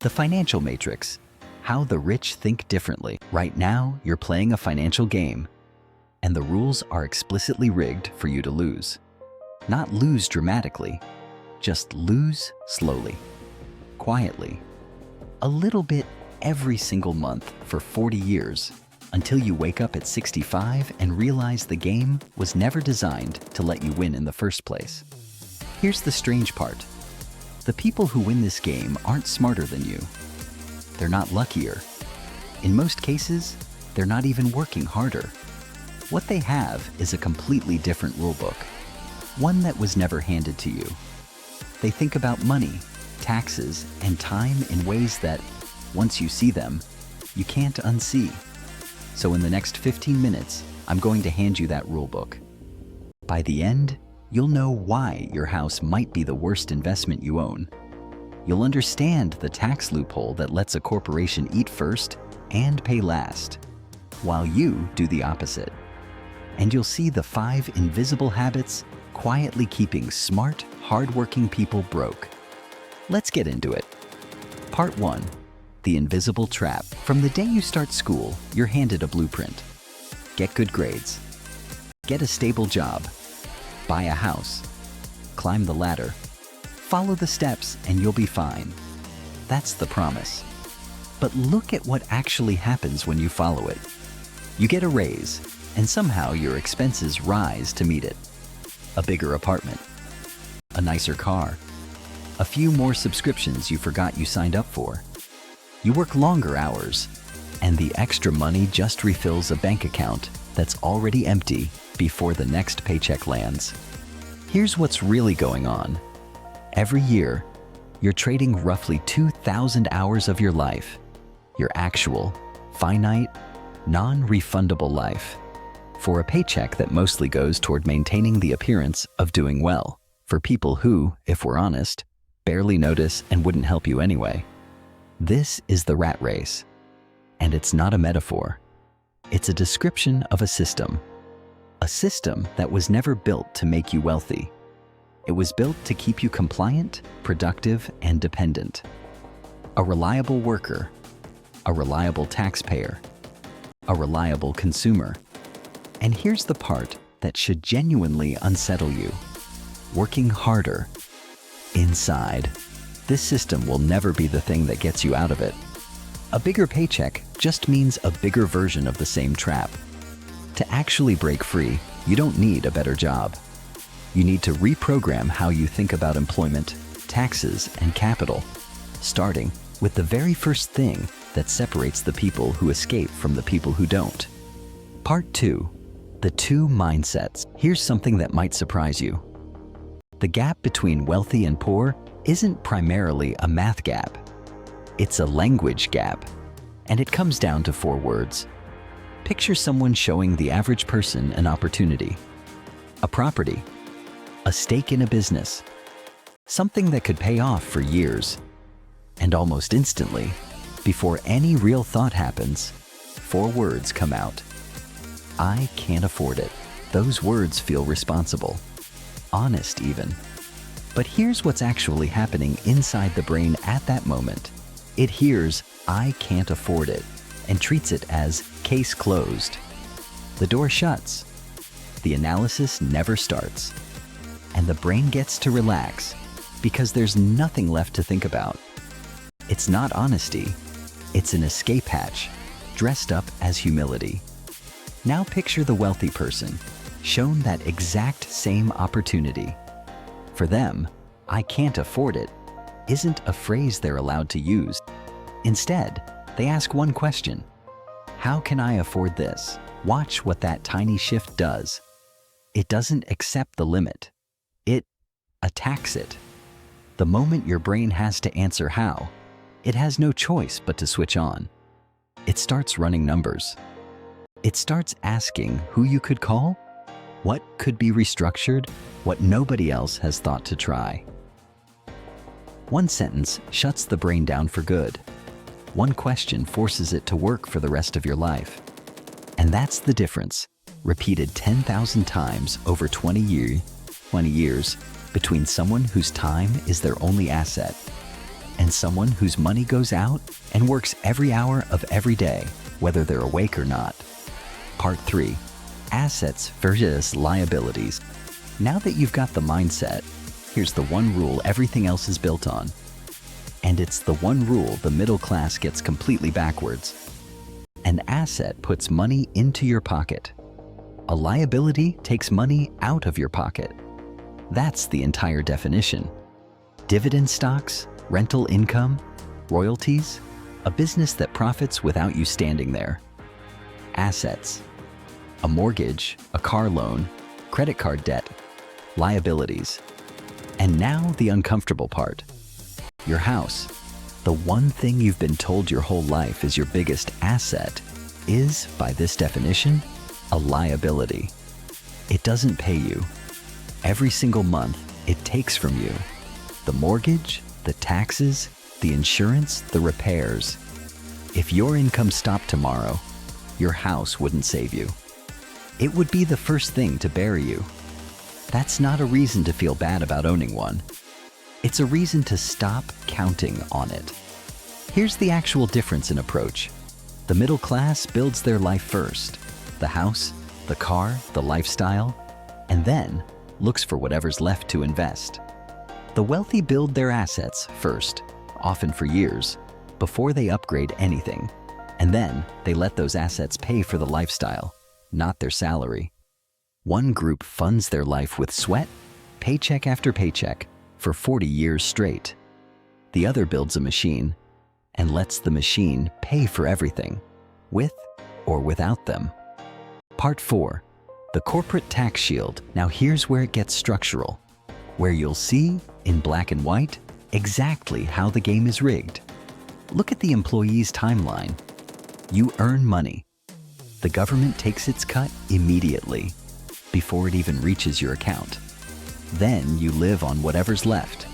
The financial matrix, how the rich think differently. Right now, you're playing a financial game, and the rules are explicitly rigged for you to lose. Not lose dramatically, just lose slowly, quietly, a little bit every single month for 40 years, until you wake up at 65 and realize the game was never designed to let you win in the first place. Here's the strange part. The people who win this game aren't smarter than you. They're not luckier. In most cases, they're not even working harder. What they have is a completely different rulebook, one that was never handed to you. They think about money, taxes, and time in ways that, once you see them, you can't unsee. So in the next 15 minutes, I'm going to hand you that rulebook. By the end, you'll know why your house might be the worst investment you own. You'll understand the tax loophole that lets a corporation eat first and pay last, while you do the opposite. And you'll see the 5 invisible habits quietly keeping smart, hardworking people broke. Let's get into it. Part 1. The invisible trap. From the day you start school, you're handed a blueprint. Get good grades. Get a stable job. Buy a house, climb the ladder, follow the steps, and you'll be fine. That's the promise. But look at what actually happens when you follow it. You get a raise, and somehow your expenses rise to meet it. A bigger apartment, a nicer car, a few more subscriptions you forgot you signed up for. You work longer hours, and the extra money just refills a bank account that's already empty before the next paycheck lands. Here's what's really going on. Every year, you're trading roughly 2,000 hours of your life, your actual, finite, non-refundable life, for a paycheck that mostly goes toward maintaining the appearance of doing well for people who, if we're honest, barely notice and wouldn't help you anyway. This is the rat race, and it's not a metaphor. It's a description of a system that was never built to make you wealthy. It was built to keep you compliant, productive, and dependent. A reliable worker, a reliable taxpayer, a reliable consumer. And here's the part that should genuinely unsettle you. Working harder. Inside, this system will never be the thing that gets you out of it. A bigger paycheck just means a bigger version of the same trap. To actually break free, you don't need a better job. You need to reprogram how you think about employment, taxes, and capital, starting with the very first thing that separates the people who escape from the people who don't. Part 2. The 2 mindsets. Here's something that might surprise you. The gap between wealthy and poor isn't primarily a math gap. It's a language gap, and it comes down to 4 words. Picture someone showing the average person an opportunity, a property, a stake in a business, something that could pay off for years. And almost instantly, before any real thought happens, 4 words come out. I can't afford it. Those words feel responsible, honest even. But here's what's actually happening inside the brain at that moment. It hears, I can't afford it, and treats it as case closed. The door shuts. The analysis never starts. And the brain gets to relax because there's nothing left to think about. It's not honesty. It's an escape hatch, dressed up as humility. Now picture the wealthy person, shown that exact same opportunity. For them, I can't afford it isn't a phrase they're allowed to use. Instead, they ask one question. How can I afford this? Watch what that tiny shift does. It doesn't accept the limit. It attacks it. The moment your brain has to answer how, it has no choice but to switch on. It starts running numbers. It starts asking who you could call, what could be restructured, what nobody else has thought to try. One sentence shuts the brain down for good. One question forces it to work for the rest of your life. And that's the difference, repeated 10,000 times over 20 years, between someone whose time is their only asset and someone whose money goes out and works every hour of every day, whether they're awake or not. Part 3. Assets versus liabilities. Now that you've got the mindset, here's the one rule everything else is built on. And it's the one rule the middle class gets completely backwards. An asset puts money into your pocket. A liability takes money out of your pocket. That's the entire definition. Dividend stocks, rental income, royalties, a business that profits without you standing there. Assets, a mortgage, a car loan, credit card debt, liabilities. And now the uncomfortable part. Your house, the one thing you've been told your whole life is your biggest asset, is, by this definition, a liability. It doesn't pay you. Every single month, it takes from you. The mortgage, the taxes, the insurance, the repairs. If your income stopped tomorrow, your house wouldn't save you. It would be the first thing to bury you. That's not a reason to feel bad about owning one. It's a reason to stop counting on it. Here's the actual difference in approach. The middle class builds their life first. The house, the car, the lifestyle, and then looks for whatever's left to invest. The wealthy build their assets first, often for years, before they upgrade anything. And then they let those assets pay for the lifestyle, not their salary. One group funds their life with sweat, paycheck after paycheck, for 40 years straight. The other builds a machine and lets the machine pay for everything, with or without them. Part 4. The corporate tax shield. Now here's where it gets structural, where you'll see, in black and white, exactly how the game is rigged. Look at the employee's timeline. You earn money. The government takes its cut immediately, before it even reaches your account. Then you live on whatever's left.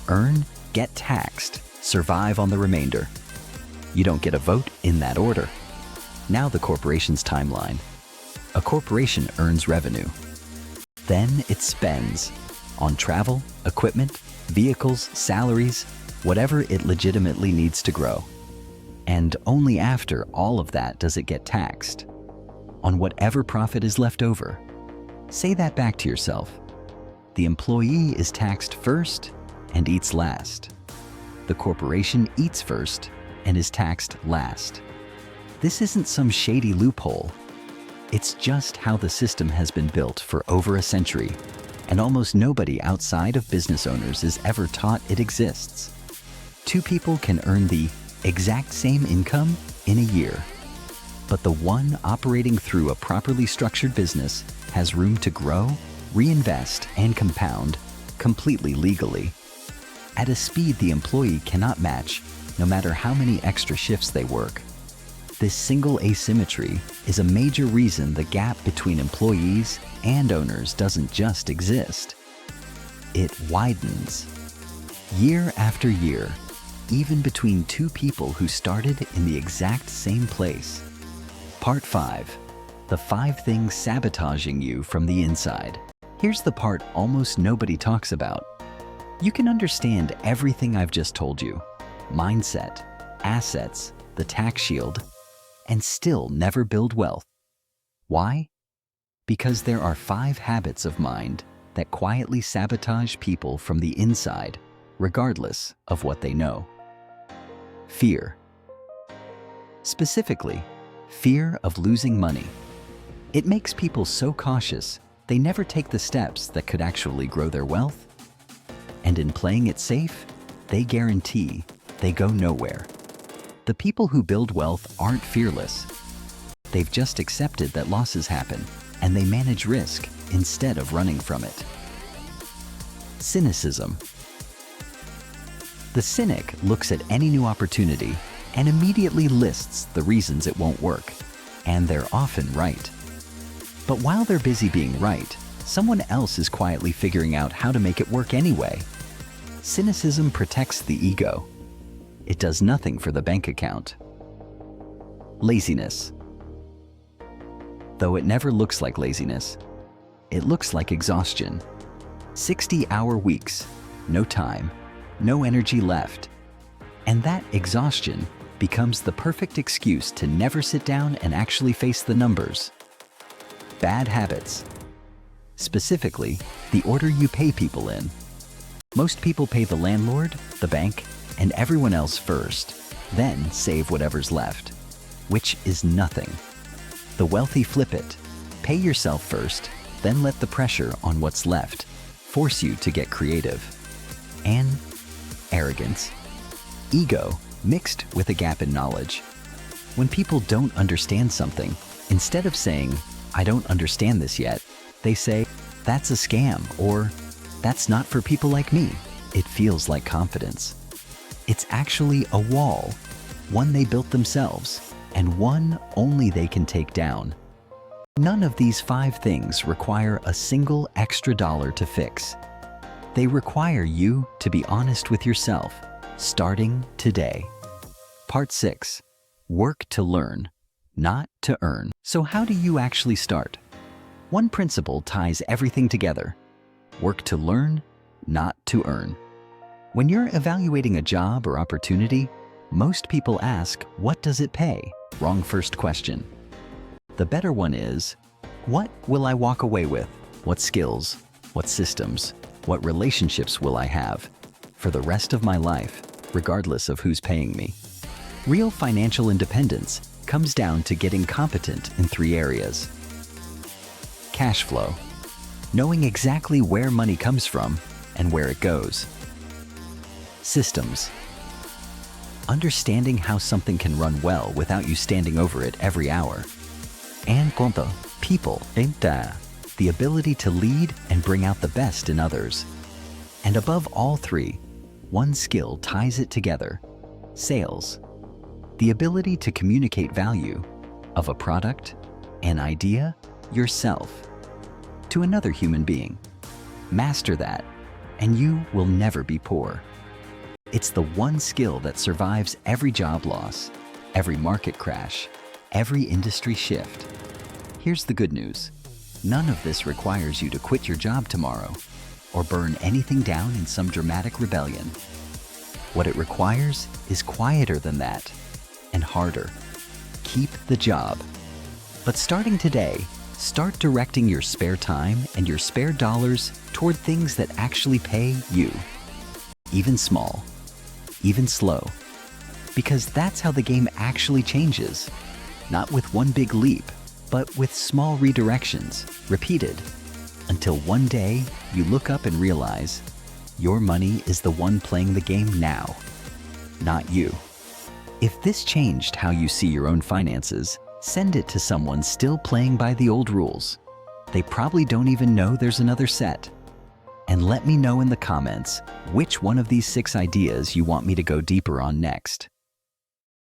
Earn, get taxed, survive on the remainder. You don't get a vote in that order. Now the corporation's timeline. A corporation earns revenue. Then it spends on travel, equipment, vehicles, salaries, whatever it legitimately needs to grow. And only after all of that does it get taxed on whatever profit is left over. Say that back to yourself. The employee is taxed first and eats last. The corporation eats first and is taxed last. This isn't some shady loophole. It's just how the system has been built for over a century, and almost nobody outside of business owners is ever taught it exists. Two people can earn the exact same income in a year, but the one operating through a properly structured business has room to grow, reinvest, and compound completely legally, at a speed the employee cannot match, no matter how many extra shifts they work. This single asymmetry is a major reason the gap between employees and owners doesn't just exist. It widens. Year after year, even between two people who started in the exact same place. Part 5. The 5 things sabotaging you from the inside. Here's the part almost nobody talks about. You can understand everything I've just told you. Mindset, assets, the tax shield, and still never build wealth. Why? Because there are 5 habits of mind that quietly sabotage people from the inside, regardless of what they know. Fear. Specifically, fear of losing money. It makes people so cautious, they never take the steps that could actually grow their wealth. And in playing it safe, they guarantee they go nowhere. The people who build wealth aren't fearless. They've just accepted that losses happen, and they manage risk instead of running from it. Cynicism. The cynic looks at any new opportunity and immediately lists the reasons it won't work, and they're often right. But while they're busy being right, someone else is quietly figuring out how to make it work anyway. Cynicism protects the ego. It does nothing for the bank account. Laziness. Though it never looks like laziness, it looks like exhaustion. 60-hour weeks, no time, no energy left, And that exhaustion becomes the perfect excuse to never sit down and actually face the numbers. Bad habits. Specifically, the order you pay people in. Most people pay the landlord, the bank, and everyone else first, then save whatever's left, which is nothing. The wealthy flip it. Pay yourself first, then let the pressure on what's left force you to get creative. And arrogance. Ego mixed with a gap in knowledge. When people don't understand something, instead of saying, "I don't understand this yet," they say, "That's a scam," or "That's not for people like me." It feels like confidence. It's actually a wall, one they built themselves, and one only they can take down. None of these 5 things require a single extra dollar to fix. They require you to be honest with yourself, starting today. Part 6. Work to learn, not to earn. So how do you actually start? One principle ties everything together. Work to learn, not to earn. When you're evaluating a job or opportunity, most people ask, "What does it pay?" Wrong first question. The better one is, "What will I walk away with? What skills? What systems? What relationships will I have for the rest of my life, regardless of who's paying me?" Real financial independence comes down to getting competent in 3 areas. Cash flow. Knowing exactly where money comes from and where it goes. Systems. Understanding how something can run well without you standing over it every hour. And people, the ability to lead and bring out the best in others. And above all 3, one skill ties it together: sales. The ability to communicate value of a product, an idea, yourself, to another human being. Master that, and you will never be poor. It's the one skill that survives every job loss, every market crash, every industry shift. Here's the good news. None of this requires you to quit your job tomorrow or burn anything down in some dramatic rebellion. What it requires is quieter than that and harder. Keep the job. But starting today, start directing your spare time and your spare dollars toward things that actually pay you. Even small, even slow. Because that's how the game actually changes. Not with one big leap, but with small redirections, repeated, until one day you look up and realize your money is the one playing the game now, not you. If this changed how you see your own finances, send it to someone still playing by the old rules. They probably don't even know there's another set. And let me know in the comments which one of these 6 ideas you want me to go deeper on next.